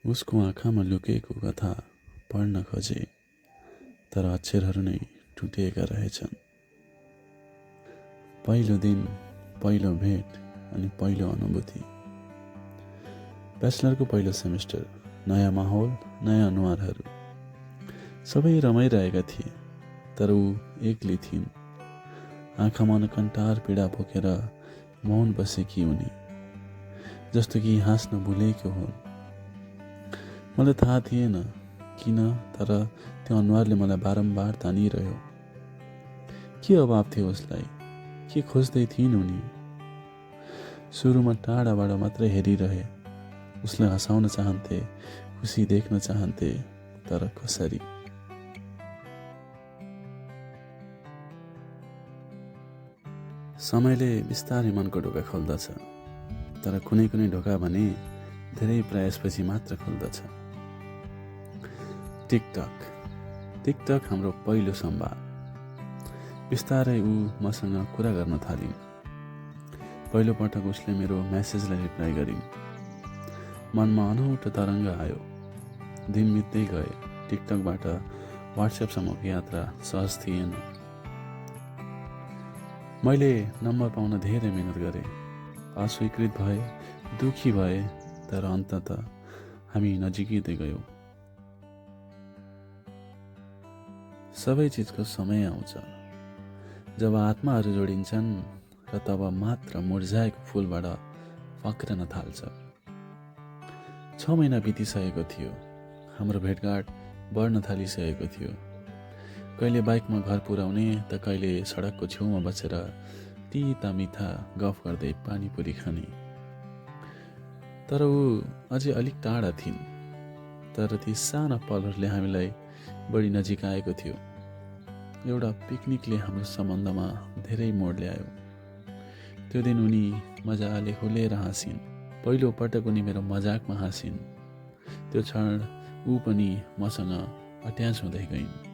उसको आँखामा लुकेको कथा पढ्न खोजे, तर अक्षरहरू नै टुटेका रहेछन्। पहिलो दिन, पहिलो भेट अनि पहिलो अनुभूति। ब्याचलरको पहिलो सेमेस्टर, नयाँ माहौल, नयाँ अनुहारहरू। सबै रमाइरहेका थिए, तर ऊ एक्लै थिइन्। आँखामा नकन्टार पीडा बोकेर मौन बसेकी उनी, जस्तो कि हाँस्न भुलेको हुन्। मलाई थाहा थिएन किन, तर त्यो अनुहारले मलाई बारम्बार तानिरह्यो। के अभाव थियो उसलाई? के खोज्दै थिइन् उनी? सुरुमा टाढाबाट मात्रै हेरिरहे। उसलाई हँसाउन चाहन्थे, खुसी देख्न चाहन्थे, तर कसरी? समयले बिस्तारै मनको ढोका खोल्दछ, तर कुनै कुनै ढोका भने धेरै प्रयासपछि मात्र खोल्दछ। टिकटक हाम्रो पहिलो संवाद। बिस्तारै ऊ मसँग कुरा गर्न थालिन्। पहिलो पटक उसले मेरो मेसेजलाई रिप्लाई गरिन्। मनमा अनौठो तरङ्ग आयो। दिन बित्दै गए। टिकटकबाट व्हाट्सएपसम्मको यात्रा सहज थिएन। मैले नम्बर पाउन धेरै मेहनत गरेँ। अस्वीकृत भए, दुखी भए, तर अन्ततः हामी नजिकिँदै गयौँ। सबै चिजको समय आउँछ, जब आत्माहरू जोडिन्छन् र तब मात्र मुर्झाएको फुलबाट फक्रन थाल्छ। 6 महिना बितिसकेको थियो। हाम्रो भेटघाट बढ्न थालिसकेको थियो। कहिले बाइकमा घर पुर्याउने त कहिले सडकको छेउमा बसेर तिता मिठा गफ गर्दै पानीपुरी खाने। तर ऊ अझै अलिक टाढा थिइन्, तर ती साना पलहरूले हामीलाई बढी नजिक आएको थियो। एउटा पिकनिकले हाम्रो सम्बन्धमा धेरै मोड ल्यायो। त्यो दिन उनी मजाले खुलेर हाँसिन्। पहिलो पटक उनी मेरो मजाकमा हाँसिन्। त्यो क्षण ऊ पनि मसँग अट्याच हुँदै गइन्।